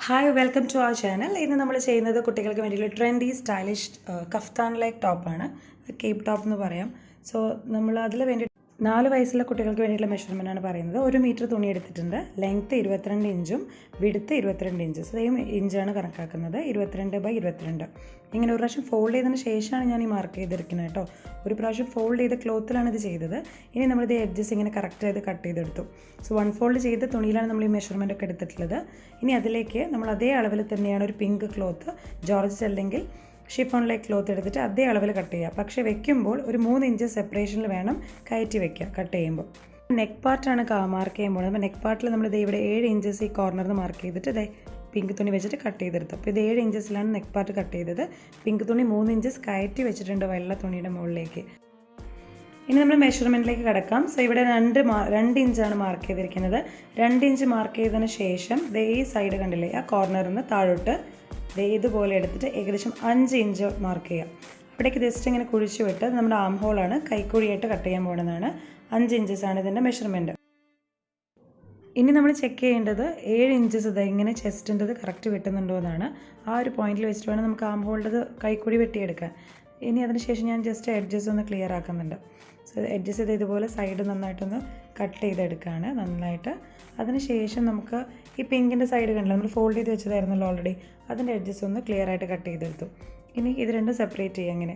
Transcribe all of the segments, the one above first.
Hi, welcome to our channel. ഇന്ന് നമ്മൾ ചെയ്യുന്നത് കുട്ടികൾക്ക് വേണ്ടിയുള്ള ട്രെൻഡി സ്റ്റൈലിഷ് കഫ്താൻ ലൈക്ക് ടോപ്പാണ്. കേപ്പ് ടോപ്പ് എന്ന് പറയാം. സോ നമ്മൾ അതിൽ വേണ്ടി 4 വയസ്സുള്ള കുട്ടികൾക്ക് വേണ്ടിയുള്ള മെഷർമെൻ്റ് ആണ് പറയുന്നത്. 1 മീറ്റർ തുണി എടുത്തിട്ടുണ്ട്. ലെങ്ത്ത് 22 ഇഞ്ചും വിഡ്ത്ത് 22 ഇഞ്ച്. സെയിം ഇഞ്ചാണ് കണക്കാക്കുന്നത്. 22/22. ഇങ്ങനെ ഒരു പ്രാവശ്യം ഫോൾഡ് ചെയ്തതിന് ശേഷമാണ് ഞാൻ ഈ മാർക്ക് ചെയ്തിരിക്കുന്നത് കേട്ടോ. ഒരു പ്രാവശ്യം ഫോൾഡ് ചെയ്ത ക്ലോത്തിലാണ് ഇത് ചെയ്തത്. ഇനി നമ്മളിത് എഡ്ജസ് ഇങ്ങനെ കറക്റ്റ് ചെയ്ത് കട്ട് ചെയ്തെടുത്തു. സോ 1 ഫോൾഡ് ചെയ്ത തുണിയിലാണ് നമ്മൾ ഈ മെഷർമെൻ്റ് ഒക്കെ എടുത്തിട്ടുള്ളത്. ഇനി അതിലേക്ക് നമ്മൾ അതേ അളവിൽ തന്നെയാണ് ഒരു പിങ്ക് ക്ലോത്ത് ജോർജറ്റ് അല്ലെങ്കിൽ ഷിഫോൺ ലൈക്ക് ക്ലോത്ത് എടുത്തിട്ട് അതേ അളവിൽ കട്ട് ചെയ്യുക. പക്ഷേ വെക്കുമ്പോൾ ഒരു 3 ഇഞ്ച് സെപ്പറേഷനിൽ വേണം കയറ്റി വെക്കുക കട്ട് ചെയ്യുമ്പോൾ. നെക്ക് പാർട്ടാണ് മാർക്ക് ചെയ്യുമ്പോൾ. അപ്പോൾ നെക്ക് പാർട്ടിൽ നമ്മൾ ഇവിടെ 7 ഇഞ്ചസ് ഈ കോർണറിൽ മാർക്ക് ചെയ്തിട്ട് ഇതേ പിങ്ക് തുണി വെച്ചിട്ട് കട്ട് ചെയ്തെടുത്തു. അപ്പോൾ ഇത് 7 ഇഞ്ചസിലാണ് നെക്ക് പാർട്ട് കട്ട് ചെയ്തത്. പിങ്ക് തുണി 3 ഇഞ്ചസ് കയറ്റി വെച്ചിട്ടുണ്ട് വെള്ള തുണിയുടെ മുകളിലേക്ക്. ഇനി നമ്മൾ മെഷർമെൻറ്റിലേക്ക് കിടക്കാം. സോ ഇവിടെ 2 ഇഞ്ചാണ് മാർക്ക് ചെയ്തിരിക്കുന്നത്. 2 ഇഞ്ച് മാർക്ക് ചെയ്തതിന് ശേഷം ഈ സൈഡ് കണ്ടില്ലേ, ആ കോർണറിൽ നിന്ന് താഴോട്ട് ഇതുപോലെ എടുത്തിട്ട് ഏകദേശം 5 ഇഞ്ച് മാർക്ക് ചെയ്യാം. അവിടേക്ക് ജസ്റ്റ് ഇങ്ങനെ കുഴിച്ച് വിട്ട് നമ്മുടെ ആം ഹോളാണ് കൈക്കുഴിയായിട്ട് കട്ട് ചെയ്യാൻ പോകുന്നതാണ്. 5 ഇഞ്ചസാണ് ഇതിൻ്റെ മെഷർമെൻറ്റ്. ഇനി നമ്മൾ ചെക്ക് ചെയ്യേണ്ടത് 7 ഇഞ്ചസ് ഇങ്ങനെ ചെസ്റ്റിൻ്റെത് കറക്റ്റ് വെട്ടുന്നുണ്ടോ എന്നാണ്. ആ ഒരു പോയിന്റിൽ വെച്ചിട്ട് വേണം നമുക്ക് ആം ഹോളിൻ്റെത് കൈക്കുഴി വെട്ടിയെടുക്കാൻ. ഇനി അതിനുശേഷം ഞാൻ ജസ്റ്റ് എഡ്ജസ് ഒന്ന് ക്ലിയർ ആക്കുന്നുണ്ട്. സോ എഡ്ജസ് ഇതുപോലെ സൈഡ് നന്നായിട്ടൊന്ന് കട്ട് ചെയ്തെടുക്കുകയാണ് നന്നായിട്ട്. അതിനുശേഷം നമുക്ക് ഈ പിങ്കിൻ്റെ സൈഡ് കണ്ടില്ല, നമ്മൾ ഫോൾഡ് ചെയ്ത് വെച്ചതായിരുന്നല്ലോ ഓൾറെഡി, അതിൻ്റെ എഡ്ജസ് ഒന്ന് ക്ലിയർ ആയിട്ട് കട്ട് ചെയ്തെടുത്തു. ഇനി ഇത് രണ്ടും സെപ്പറേറ്റ് ചെയ്യുക. അങ്ങനെ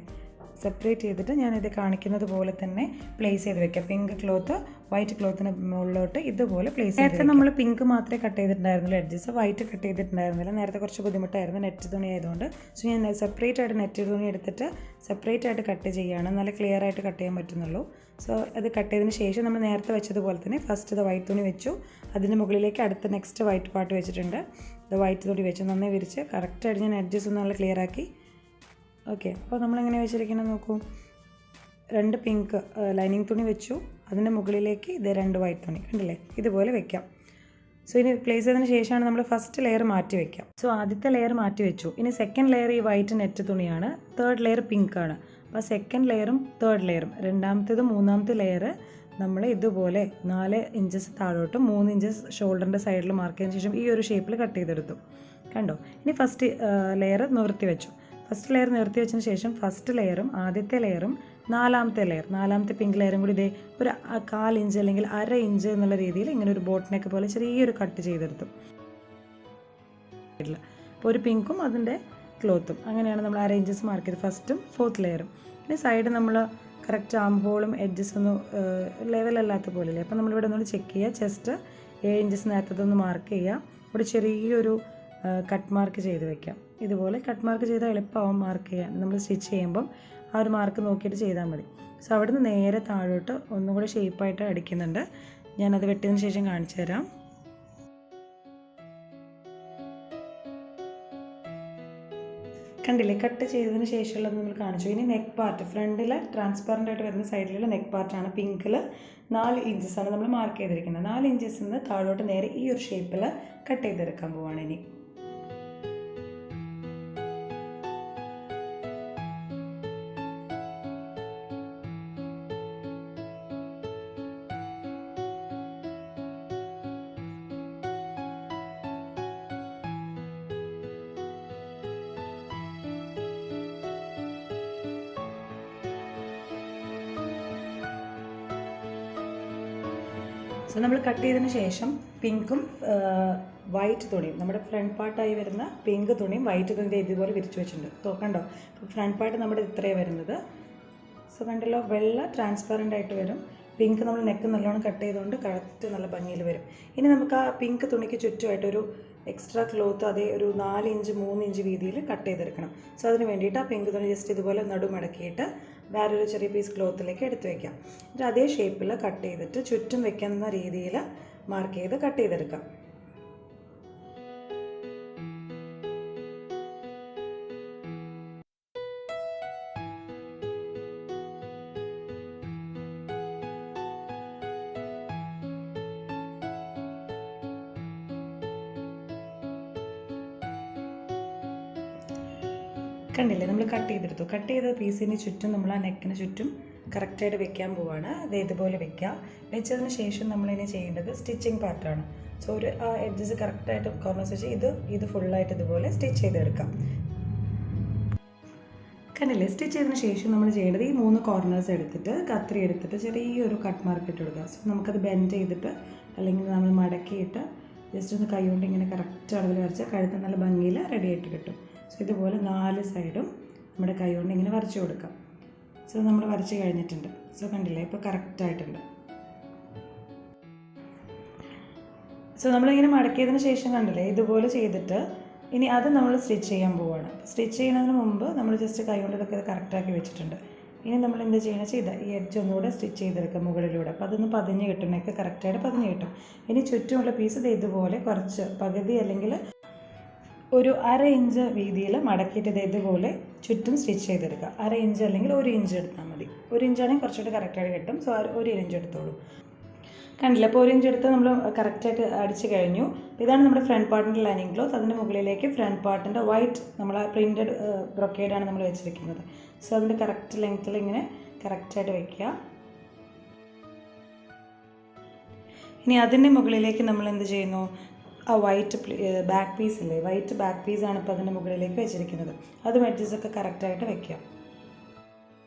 സെപ്പറേറ്റ് ചെയ്തിട്ട് ഞാനിത് കാണിക്കുന്നത് പോലെ തന്നെ പ്ലേസ് ചെയ്ത് വെക്കാം. പിങ്ക് ക്ലോത്ത് വൈറ്റ് ക്ലോത്തിന് മുകളിലോട്ട് ഇതുപോലെ പ്ലേസ് ചെയ്ത്. നേരത്തെ നമ്മൾ പിങ്ക് മാത്രമേ കട്ട് ചെയ്തിട്ടുണ്ടായിരുന്നുള്ളൂ എഡ്ജസ്, വൈറ്റ് കട്ട് ചെയ്തിട്ടുണ്ടായിരുന്നില്ല. നേരത്തെ കുറച്ച് ബുദ്ധിമുട്ടായിരുന്നു നെറ്റ് തുണി ആയതുകൊണ്ട്. സോ ഞാൻ സെപ്പറേറ്റ് ആയിട്ട് നെറ്റ് തുണി എടുത്തിട്ട് സെപ്പറേറ്റ് ആയിട്ട് കട്ട് ചെയ്യുകയാണ്. നല്ല ക്ലിയർ ആയിട്ട് കട്ട് ചെയ്യാൻ പറ്റുന്നുള്ളൂ. സോ അത് കട്ട് ചെയ്തതിന് ശേഷം നമ്മൾ നേരത്തെ വെച്ചതുപോലെ തന്നെ ഫസ്റ്റ് ഇത് വൈറ്റ് തുണി വെച്ചു. അതിൻ്റെ മുകളിലേക്ക് അടുത്ത നെക്സ്റ്റ് വൈറ്റ് പാർട്ട് വെച്ചിട്ടുണ്ട്. ഇത് വൈറ്റ് തുണി വെച്ച് നന്നായി വിരിച്ച് കറക്റ്റായിട്ട് ഞാൻ എഡ്ജസ് ഒന്ന് നല്ല ക്ലിയർ ആക്കി. ഓക്കെ, അപ്പോൾ നമ്മളെങ്ങനെ വെച്ചിരിക്കുന്നത് നോക്കൂ. 2 പിങ്ക് ലൈനിങ് തുണി വെച്ചു. അതിൻ്റെ മുകളിലേക്ക് ഇത് 2 വൈറ്റ് തുണി കണ്ടില്ലേ, ഇതുപോലെ വെക്കാം. സോ ഇനി പ്ലേസ് ചെയ്തതിന് ശേഷമാണ് നമ്മൾ ഫസ്റ്റ് ലെയർ മാറ്റി വെക്കാം. സോ ആദ്യത്തെ ലെയർ മാറ്റി വെച്ചു. ഇനി സെക്കൻഡ് ലെയർ ഈ വൈറ്റ് നെറ്റ് തുണിയാണ്. തേർഡ് ലെയർ പിങ്ക് ആണ്. അപ്പോൾ സെക്കൻഡ് ലെയറും തേർഡ് ലെയറും രണ്ടാമത്തേതും മൂന്നാമത്തെ ലെയർ നമ്മൾ ഇതുപോലെ 4 ഇഞ്ചസ് താഴോട്ടും 3 ഇഞ്ചസ് ഷോൾഡറിൻ്റെ സൈഡിൽ മാർക്ക് ചെയ്തതിന് ശേഷം ഈ ഒരു ഷേപ്പിൽ കട്ട് ചെയ്തെടുത്തു. കണ്ടോ? ഇനി ഫസ്റ്റ് ലെയർ നിവർത്തി വെച്ചു. ഫസ്റ്റ് ലെയർ നിർത്തി വെച്ചതിന് ശേഷം ഫസ്റ്റ് ലെയറും ആദ്യത്തെ ലെയറും നാലാമത്തെ പിങ്ക് ലെയറും കൂടി ഇതേ ഒരു 1/4 ഇഞ്ച് അല്ലെങ്കിൽ 1/2 ഇഞ്ച് എന്നുള്ള രീതിയിൽ ഇങ്ങനെ ഒരു ബോട്ട് നെക്ക് പോലെ ചെറിയൊരു കട്ട് ചെയ്തെടുത്തു. അപ്പോൾ ഒരു പിങ്കും അതിൻ്റെ ക്ലോത്തും അങ്ങനെയാണ് നമ്മൾ 1/2 ഇഞ്ചസ് മാർക്ക് ചെയ്ത് ഫസ്റ്റും ഫോർത്ത് ലെയറും. ഇനി സൈഡ് നമ്മൾ കറക്റ്റ് ആം ഹോളും എഡ്ജസ് ഒന്നും ലെവലല്ലാത്ത പോലെയല്ലേ. അപ്പോൾ നമ്മളിവിടെ ഒന്ന് ചെക്ക് ചെയ്യുക. ചെസ്റ്റ് 7 ഇഞ്ചസ് നേരത്തതൊന്ന് മാർക്ക് ചെയ്യുക. ഇവിടെ ചെറിയൊരു കട്ട് മാർക്ക് ചെയ്ത് വെക്കാം. ഇതുപോലെ കട്ട് മാർക്ക് ചെയ്താൽ എളുപ്പമാവും മാർക്ക് ചെയ്യാൻ. നമ്മൾ സ്റ്റിച്ച് ചെയ്യുമ്പം ആ ഒരു മാർക്ക് നോക്കിയിട്ട് ചെയ്താൽ മതി. സോ അവിടെ നിന്ന് നേരെ താഴോട്ട് ഒന്നും കൂടെ ഷേപ്പായിട്ട് അടിക്കുന്നുണ്ട്. ഞാനത് വെട്ടിയതിന് ശേഷം കാണിച്ചു തരാം. കണ്ടില്ലേ, കട്ട് ചെയ്തതിന് ശേഷമുള്ളത് നമ്മൾ കാണിച്ചു. ഇനി നെക്ക് പാർട്ട് ഫ്രണ്ടിൽ ട്രാൻസ്പെറൻ്റ് ആയിട്ട് വരുന്ന സൈഡിലുള്ള നെക്ക് പാർട്ടാണ്. പിങ്കിൽ 4 ഇഞ്ചസാണ് നമ്മൾ മാർക്ക് ചെയ്തിരിക്കുന്നത്. 4 ഇഞ്ചസിൽ നിന്ന് താഴോട്ട് നേരെ ഈ ഒരു ഷേപ്പിൽ കട്ട് ചെയ്തെടുക്കാൻ പോവാണ് ഇനി. സോ നമ്മൾ കട്ട് ചെയ്തതിന് ശേഷം പിങ്കും വൈറ്റ് തുണിയും നമ്മുടെ ഫ്രണ്ട് പാർട്ടായി വരുന്ന പിങ്ക് തുണിയും വൈറ്റ് തുണിയും ഇതുപോലെ വിരിച്ചു വെച്ചിട്ടുണ്ട്. കണ്ടോ? അപ്പോൾ ഫ്രണ്ട് പാർട്ട് നമ്മുടെ ഇത്രയാണ് വരുന്നത്. സോ കണ്ടല്ലോ, വെള്ള ട്രാൻസ്പെറൻ്റ് ആയിട്ട് വരും. പിങ്ക് നമ്മൾ നെക്ക് നല്ലോണം കട്ട് ചെയ്തുകൊണ്ട് കറക്റ്റ് നല്ല ഭംഗിയിൽ വരും. ഇനി നമുക്ക് ആ പിങ്ക് തുണിക്ക് ചുറ്റുമായിട്ടൊരു എക്സ്ട്രാ ക്ലോത്ത് അതേ ഒരു 4 ഇഞ്ച് 3 ഇഞ്ച് വീതിയിൽ കട്ട് ചെയ്തെടുക്കണം. സോ അതിന് വേണ്ടിയിട്ട് ആ പിങ്ക് തുണി ജസ്റ്റ് ഇതുപോലെ നടുമടക്കിയിട്ട് വേറൊരു ചെറിയ പീസ് ക്ലോത്തിലേക്ക് എടുത്ത് വയ്ക്കാം. എന്നിട്ട് അതേ ഷേപ്പിൽ കട്ട് ചെയ്തിട്ട് ചുറ്റും വെക്കുന്ന രീതിയിൽ മാർക്ക് ചെയ്ത് കട്ട് ചെയ്തെടുക്കാം. കണ്ടില്ലേ, നമ്മൾ കട്ട് ചെയ്തെടുത്തു. കട്ട് ചെയ്ത പീസിന് ചുറ്റും നമ്മൾ ആ നെക്കിന് ചുറ്റും കറക്റ്റായിട്ട് വെക്കാൻ പോവാണ്. അത് ഇതുപോലെ വെക്കുക. വെച്ചതിന് ശേഷം നമ്മളിനി ചെയ്യേണ്ടത് സ്റ്റിച്ചിങ് പാർട്ടാണ്. സോ ഒരു ആ എഡ്ജസ് കറക്റ്റായിട്ട് കോർണേഴ്സ് വെച്ച് ഇത് ഫുള്ളായിട്ട് ഇതുപോലെ സ്റ്റിച്ച് ചെയ്തെടുക്കാം. കണ്ടില്ലേ? സ്റ്റിച്ച് ചെയ്തതിന് ശേഷം നമ്മൾ ചെയ്യേണ്ടത് ഈ 3 കോർണേഴ്സ് എടുത്തിട്ട് കത്രി എടുത്തിട്ട് ചെറിയൊരു കട്ട് മാർക്ക് ഇട്ട് കൊടുക്കുക. സോ നമുക്കത് ബെൻഡ് ചെയ്തിട്ട് അല്ലെങ്കിൽ നമ്മൾ മടക്കിയിട്ട് ജസ്റ്റ് ഒന്ന് കൈ കൊണ്ട് ഇങ്ങനെ കറക്റ്റ് അളവിൽ വരച്ചാൽ കഴുത്ത് നല്ല ഭംഗിയിൽ റെഡി ആയിട്ട് കിട്ടും. സോ ഇതുപോലെ 4 സൈഡും നമ്മുടെ കൈ കൊണ്ട് ഇങ്ങനെ വരച്ച് കൊടുക്കാം. സോ നമ്മൾ വരച്ച് കഴിഞ്ഞിട്ടുണ്ട്. സോ കണ്ടില്ലേ? ഇപ്പോൾ കറക്റ്റായിട്ടുണ്ട്. സോ നമ്മളിങ്ങനെ മടക്കിയതിന് ശേഷം കണ്ടില്ലേ? ഇതുപോലെ ചെയ്തിട്ട് ഇനി അത് നമ്മൾ സ്റ്റിച്ച് ചെയ്യാൻ പോവുകയാണ്. സ്റ്റിച്ച് ചെയ്യുന്നതിന് മുമ്പ് നമ്മൾ ജസ്റ്റ് കൈ കൊണ്ട് ഇതൊക്കെ കറക്റ്റാക്കി വെച്ചിട്ടുണ്ട്. ഇനി നമ്മൾ എന്ത് ചെയ്യണമെന്ന് വെച്ചാൽ ഈ എഡ്ജ് ഒന്നുകൂടെ സ്റ്റിച്ച് ചെയ്തെടുക്കുക മുകളിലൂടെ. അപ്പോൾ അതൊന്ന് പതിഞ്ഞ് കിട്ടണമൊക്കെ കറക്റ്റായിട്ട് പതിഞ്ഞ് കിട്ടും. ഇനി ചുറ്റുമുള്ള പീസ് ഇതുപോലെ കുറച്ച് പകുതി അല്ലെങ്കിൽ ഒരു 1/2 ഇഞ്ച് വീതിയിൽ മടക്കിയിട്ട് ഇതുപോലെ ചുറ്റും സ്റ്റിച്ച് ചെയ്തെടുക്കുക. 1/2 ഇഞ്ച് അല്ലെങ്കിൽ 1 ഇഞ്ച് എടുത്താൽ മതി. 1 ഇഞ്ചാണെങ്കിൽ കുറച്ചുകൂടി കറക്റ്റായിട്ട് കിട്ടും. സോ 1 ഇഞ്ച് എടുത്തോളൂ. കണ്ടില്ല? അപ്പോൾ 1 ഇഞ്ച് എടുത്ത് നമ്മൾ കറക്റ്റായിട്ട് അടിച്ച് കഴിഞ്ഞു. ഇതാണ് നമ്മുടെ ഫ്രണ്ട് പാർട്ടിൻ്റെ ലൈനിങ് ക്ലോത്ത്. അതിൻ്റെ മുകളിലേക്ക് ഫ്രണ്ട് പാർട്ടിൻ്റെ വൈറ്റ് നമ്മൾ പ്രിൻറ്റഡ് ബ്രൊക്കേഡാണ് നമ്മൾ വെച്ചിരിക്കുന്നത്. സോ അതിൻ്റെ കറക്റ്റ് ലെങ്ത്തിൽ ഇങ്ങനെ കറക്റ്റായിട്ട് വയ്ക്കുക. ഇനി അതിൻ്റെ മുകളിലേക്ക് നമ്മൾ എന്ത് ചെയ്യുന്നു? ആ വൈറ്റ് ബാക്ക് പീസ് ഇല്ലേ? വൈറ്റ് ബാക്ക് പീസാണ് ഇപ്പോൾ അതിൻ്റെ മുകളിലേക്ക് വെച്ചിരിക്കുന്നത്. അതും എഡ്ജസൊക്കെ കറക്റ്റായിട്ട് വയ്ക്കുക.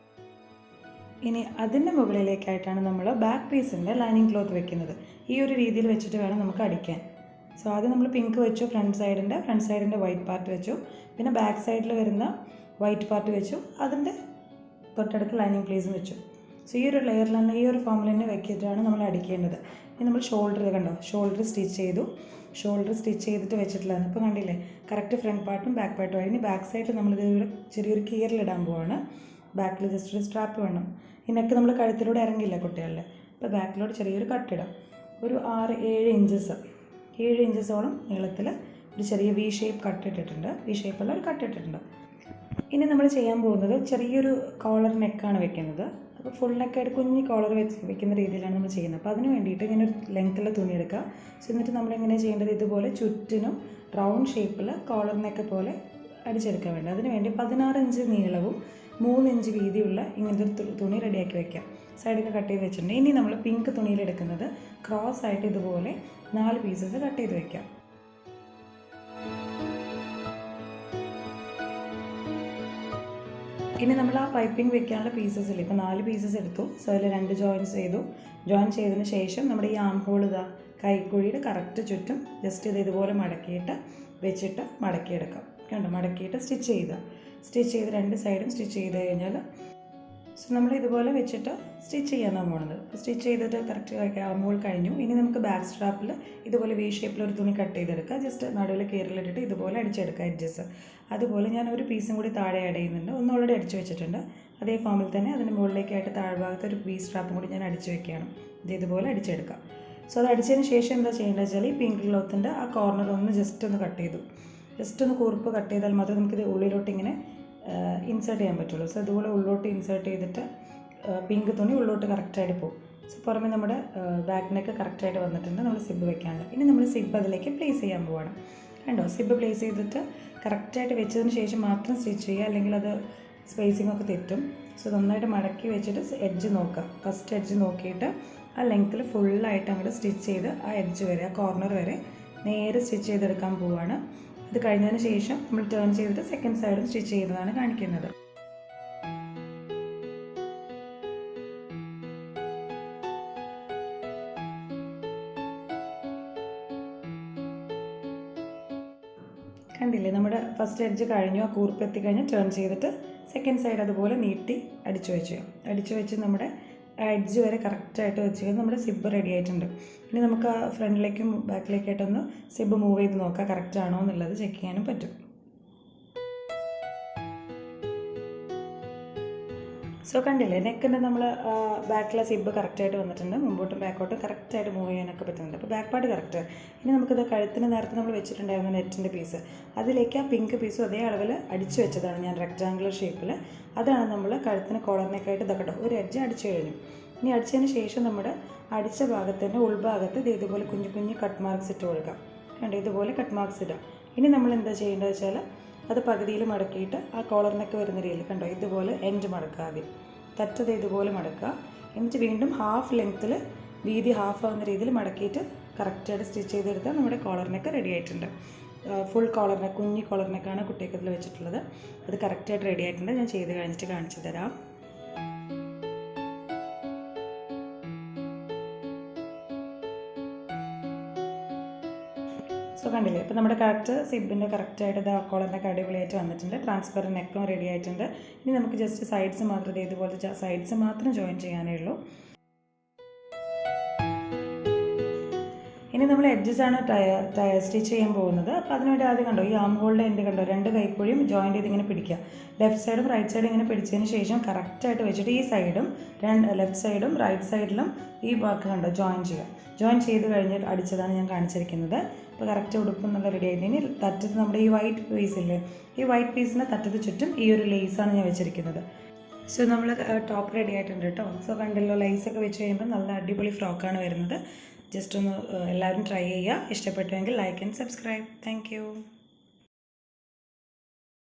ഇനി അതിൻ്റെ മുകളിലേക്കായിട്ടാണ് നമ്മൾ ബാക്ക് പീസിൻ്റെ ലൈനിങ് ക്ലോത്ത് വെക്കുന്നത്. ഈ ഒരു രീതിയിൽ വെച്ചിട്ട് വേണം നമുക്ക് അടിക്കാൻ. സോ ആദ്യം നമ്മൾ പിങ്ക് വെച്ചു, ഫ്രണ്ട് സൈഡിൻ്റെ വൈറ്റ് പാർട്ട് വെച്ചു, പിന്നെ ബാക്ക് സൈഡിൽ വരുന്ന വൈറ്റ് പാർട്ട് വെച്ചു, അതിൻ്റെ തൊട്ടടുത്ത് ലൈനിങ് പ്ലേസും വെച്ചു. സോ ഈ ഒരു ലെയറിൽ തന്നെ ഈ ഒരു ഫോമിൽ തന്നെ വെച്ചിട്ടാണ് നമ്മൾ അടിക്കേണ്ടത്. ഇനി നമ്മൾ ഷോൾഡർ കണ്ടോ? ഷോൾഡർ സ്റ്റിച്ച് ചെയ്തു. ഷോൾഡർ സ്റ്റിച്ച് ചെയ്തിട്ട് വെച്ചിട്ടുള്ളതാണ്. ഇപ്പോൾ കണ്ടില്ലേ? കറക്റ്റ് ഫ്രണ്ട് പാർട്ടും ബാക്ക് പാർട്ടും ആയി. ഇനി ബാക്ക് സൈഡിൽ നമ്മളിത് ചെറിയൊരു കീറിലിടാൻ പോവാണ്. ബാക്കിൽ ജസ്റ്റ് ഒരു സ്ട്രാപ്പ് വേണം. ഈ നെക്ക് നമ്മൾ കഴുത്തിലൂടെ ഇറങ്ങില്ല കുട്ടികളുടെ. അപ്പോൾ ബാക്കിലൂടെ ചെറിയൊരു കട്ടിടാം. ഒരു 7 ഇഞ്ചസോളം നീളത്തിൽ ഒരു ചെറിയ വി ഷേപ്പ് കട്ടിട്ടിട്ടുണ്ട്. വി ഷേപ്പുള്ള ഒരു കട്ടിട്ടിട്ടുണ്ട്. ഇനി നമ്മൾ ചെയ്യാൻ പോകുന്നത് ചെറിയൊരു കോളർ നെക്കാണ് വെക്കുന്നത്. അപ്പോൾ ഫുൾ നെക്കായിട്ട് കുഞ്ഞ് കോളർ വെക്കുന്ന രീതിയിലാണ് നമ്മൾ ചെയ്യുന്നത്. അപ്പോൾ അതിന് വേണ്ടിയിട്ട് ഇങ്ങനെ ഒരു ലെങ്ത്തുള്ള തുണി എടുക്കുക. സോ എന്നിട്ട് നമ്മളെങ്ങനെ ചെയ്യേണ്ടത്? ഇതുപോലെ ചുറ്റിനും റൗണ്ട് ഷേപ്പിൽ കോളർ നെക്ക് പോലെ അടിച്ചെടുക്കാൻ വേണ്ടി. അതിന് വേണ്ടി 16 ഇഞ്ച് നീളവും 3 ഇഞ്ച് വീതിയുള്ള ഇങ്ങനത്തെ ഒരു തുണി റെഡിയാക്കി വയ്ക്കാം. സൈഡൊക്കെ കട്ട് ചെയ്ത് വെച്ചിട്ടുണ്ട്. ഇനി നമ്മൾ പിങ്ക് തുണിയിലെടുക്കുന്നത് ക്രോസ് ആയിട്ട് ഇതുപോലെ 4 പീസസ് കട്ട് ചെയ്ത് വയ്ക്കാം. ഇനി നമ്മൾ ആ പൈപ്പിംഗ് വെക്കാനുള്ള പീസസിൽ ഇപ്പോൾ 4 പീസസ് എടുത്തു. സോ അതിൽ 2 ജോയിൻസ് ചെയ്തു. ജോയിൻ ചെയ്തതിന് ശേഷം നമ്മുടെ ഈ ആം ഹോൾ കൈക്കുഴിയുടെ കറക്റ്റ് ചുറ്റും ജസ്റ്റ് ഇതുപോലെ മടക്കിയിട്ട് വെച്ചിട്ട് മടക്കിയെടുക്കാം. കണ്ടോ? മടക്കിയിട്ട് സ്റ്റിച്ച് ചെയ്ത് 2 സൈഡും സ്റ്റിച്ച് ചെയ്ത് കഴിഞ്ഞാൽ സോ നമ്മൾ ഇതുപോലെ വെച്ചിട്ട് സ്റ്റിച്ച് ചെയ്യാനാണ് പോകുന്നത്. സ്റ്റിച്ച് ചെയ്തിട്ട് കറക്റ്റ് ആകുമ്പോൾ കഴിഞ്ഞു. ഇനി നമുക്ക് ബാക്ക് സ്ട്രാപ്പിൽ ഇതുപോലെ വി ഷേപ്പിൽ ഒരു തുണി കട്ട് ചെയ്തെടുക്കുക. ജസ്റ്റ് നടുവിൽ കീറിലിട്ടിട്ട് ഇതുപോലെ അടിച്ചെടുക്കുക എഡ്ജസ്. അതുപോലെ ഞാൻ ഒരു പീസും കൂടി താഴെ ആഡ് ചെയ്യുന്നുണ്ട്. ഒന്ന് ഓൾറെഡി അടിച്ചു വെച്ചിട്ടുണ്ട്. അതേ ഫോമിൽ തന്നെ അതിൻ്റെ മുകളിലേക്കായിട്ട് താഴ്ഭാഗത്ത് ഒരു വി സ്ട്രാപ്പും കൂടി ഞാൻ അടിച്ചു വെക്കുകയാണ്. ഇതുപോലെ അടിച്ചെടുക്കാം. സോ അത് അടിച്ചതിന് ശേഷം എന്താ ചെയ്യേണ്ടത് വെച്ചാൽ ഈ പിങ്ക് ക്ലോത്തിൻ്റെ ആ കോർണർ ഒന്ന് ജസ്റ്റ് ഒന്ന് കട്ട് ചെയ്തു. ജസ്റ്റ് ഒന്ന് കുറുപ്പ് കട്ട് ചെയ്താൽ മാത്രമേ നമുക്കിത് ഉള്ളിലോട്ട് ഇങ്ങനെ ഇൻസേർട്ട് ചെയ്യാൻ പറ്റുള്ളൂ. സോ അതുപോലെ ഉള്ളോട്ട് ഇൻസേർട്ട് ചെയ്തിട്ട് പിങ്ക് തുണി ഉള്ളോട്ട് കറക്റ്റായിട്ട് പോകും. സോ പുറമെ നമ്മുടെ ബാക്ക് നെക്ക് കറക്റ്റായിട്ട് വന്നിട്ടുണ്ട്. നമ്മൾ സിബ് വെക്കാനുണ്ട്. ഇനി നമ്മൾ സിബ് അതിലേക്ക് പ്ലേസ് ചെയ്യാൻ പോവാണ്. കണ്ടോ? സിബ് പ്ലേസ് ചെയ്തിട്ട് കറക്റ്റായിട്ട് വെച്ചതിന് ശേഷം മാത്രം സ്റ്റിച്ച് ചെയ്യുക, അല്ലെങ്കിൽ അത് സ്പേസിംഗ് ഒക്കെ തെറ്റും. സോ നന്നായിട്ട് മടക്കി വെച്ചിട്ട് എഡ്ജ് നോക്കുക. ഫസ്റ്റ് എഡ്ജ് നോക്കിയിട്ട് ആ ലെങ്ത്തിൽ ഫുള്ളായിട്ട് അങ്ങോട്ട് സ്റ്റിച്ച് ചെയ്ത് ആ എഡ്ജ് വരെ, ആ കോർണർ വരെ നേരെ സ്റ്റിച്ച് ചെയ്തെടുക്കാൻ പോവുകയാണ്. ഇത് കഴിഞ്ഞതിന് ശേഷം നമ്മൾ ടേൺ ചെയ്തിട്ട് സെക്കൻഡ് സൈഡും സ്റ്റിച്ച് ചെയ്യുന്നതാണ് കാണിക്കുന്നത്. കണ്ടില്ലേ? നമ്മുടെ ഫസ്റ്റ് എഡ്ജ് കഴിഞ്ഞു. ആ കൂർപ്പ് എത്തിക്കഴിഞ്ഞ് ടേൺ ചെയ്തിട്ട് സെക്കൻഡ് സൈഡ് അതുപോലെ നീട്ടി അടിച്ചു വെച്ച് നമ്മുടെ എഡ്ജ് വരെ കറക്റ്റായിട്ട് വെച്ച് കഴിഞ്ഞാൽ നമ്മുടെ സിബ് റെഡി ആയിട്ടുണ്ട്. ഇനി നമുക്ക് ആ ഫ്രണ്ടിലേക്കും ബാക്കിലേക്കായിട്ടൊന്ന് സിബ് മൂവ് ചെയ്ത് നോക്കാം കറക്റ്റ് ആണോ എന്നുള്ളത് ചെക്ക് ചെയ്യാനും പറ്റും. സോ കണ്ടില്ലേ? നെക്കിൻ്റെ നമ്മൾ ബാക്കിലെ സിബ് കറക്റ്റായിട്ട് വന്നിട്ടുണ്ട്. മുമ്പോട്ടും ബാക്കോട്ടും കറക്റ്റായിട്ട് മൂവ് ചെയ്യാനൊക്കെ പറ്റുന്നുണ്ട്. അപ്പോൾ ബാക്ക് പാർട്ട് കറക്റ്റ്. ഇനി നമുക്കിത് കഴുത്തിന് നേരത്തെ നമ്മൾ വെച്ചിട്ടുണ്ടായിരുന്ന നെറ്റിൻ്റെ പീസ്, അതിലേക്ക് ആ പിങ്ക് പീസും അതേ അളവിൽ അടിച്ചു വെച്ചതാണ് ഞാൻ റെക്റ്റാങ്കുലർ ഷേപ്പിൽ. അതാണ് നമ്മൾ കഴുത്തിന് കോളറിനൊക്കെയായിട്ട് ഇതൊക്കെ ഒരു എഡ്ജ് അടിച്ചു കഴിഞ്ഞു. ഇനി അടിച്ചതിന് ശേഷം നമ്മുടെ അടിച്ച ഭാഗത്തിൻ്റെ ഉൾഭാഗത്ത് ഇതുപോലെ കുഞ്ഞു കുഞ്ഞു കട്ട് മാർക്സ് ഇട്ട് കൊടുക്കാം. കണ്ടോ? ഇതുപോലെ കട്ട് മാർക്സ് ഇടാം. ഇനി നമ്മൾ എന്താ ചെയ്യേണ്ടത് വെച്ചാൽ അത് പകുതിയിൽ മടക്കിയിട്ട് ആ കോളറിനൊക്കെ വരുന്ന രീതിയിൽ കണ്ടോ ഇതുപോലെ എൻഡ് മടക്കുക. ആദ്യം തറ്റത് ഇതുപോലെ മടക്കുക. എന്നിട്ട് വീണ്ടും ഹാഫ് ലെങ്ത്തിൽ വീതി ഹാഫ് ആവുന്ന രീതിയിൽ മടക്കിയിട്ട് കറക്റ്റായിട്ട് സ്റ്റിച്ച് ചെയ്തെടുത്താൽ നമ്മുടെ കോളർ നെക്ക് റെഡി ആയിട്ടുണ്ട്. ഫുൾ കോളർ നെക്ക്, കുഞ്ഞി കോളർ നെക്കാണ് കുട്ടിയൊക്കെ ഇതിൽ വെച്ചിട്ടുള്ളത്. അത് കറക്റ്റായിട്ട് റെഡി ആയിട്ടുണ്ട്. ഞാൻ ചെയ്ത് കഴിഞ്ഞിട്ട് കാണിച്ചു തരാം. സോ കണ്ടില്ലേ, ഇപ്പോൾ നമ്മുടെ കറക്റ്റ് സിബിൻ്റെ കറക്റ്റായിട്ട് ഇത് കോളറിനൊക്കെ അടിപൊളിയായിട്ട് വന്നിട്ടുണ്ട്. ട്രാൻസ്പെറൻറ്റ് നെക്കും റെഡി ആയിട്ടുണ്ട്. ഇനി നമുക്ക് ജസ്റ്റ് സൈഡ്സ് മാത്രം ഇതുപോലത്തെ സൈഡ്സ് മാത്രം ജോയിൻ ചെയ്യാനേ ഉള്ളൂ. ഇനി നമ്മൾ എഡ്ജസാണ് സ്റ്റിച്ച് ചെയ്യാൻ പോകുന്നത്. അപ്പോൾ അതിനുവേണ്ടി ആദ്യം കണ്ടോ, ഈ ആം ഹോളിൻ്റെ എൻഡ് കണ്ടോ, 2 കൈക്കുഴിയും ജോയിൻ്റ് ചെയ്ത് ഇങ്ങനെ പിടിക്കുക. ലെഫ്റ്റ് സൈഡും റൈറ്റ് സൈഡും ഇങ്ങനെ പിടിച്ചതിന് ശേഷം കറക്റ്റായിട്ട് വെച്ചിട്ട് ഈ സൈഡും ലെഫ്റ്റ് സൈഡും റൈറ്റ് സൈഡിലും ഈ ഭാഗം കണ്ടോ ജോയിൻ ചെയ്യുക. ജോയിൻ ചെയ്ത് കഴിഞ്ഞ് അടിച്ചതാണ് ഞാൻ കാണിച്ചിരിക്കുന്നത്. അപ്പോൾ കറക്റ്റ് ഉടുപ്പ് നല്ല റെഡി ആയിട്ട് ഇനി തറ്റത്ത് നമ്മുടെ ഈ വൈറ്റ് പീസില്ലേ, ഈ വൈറ്റ് പീസിന് തറ്റത്ത് ചുറ്റും ഈ ഒരു ലേസാണ് ഞാൻ വെച്ചിരിക്കുന്നത്. സോ നമ്മൾ ടോപ്പ് റെഡി ആയിട്ടുണ്ട് കേട്ടോ. സോ കണ്ടല്ലോ, ലൈസൊക്കെ വെച്ച് കഴിയുമ്പോൾ നല്ല അടിപൊളി ഫ്രോക്കാണ് വരുന്നത്. ജസ്റ്റ് ഒന്ന് എല്ലാവരും ട്രൈ ചെയ്യുക. ഇഷ്ടപ്പെട്ടുവെങ്കിൽ like and subscribe. Thank U.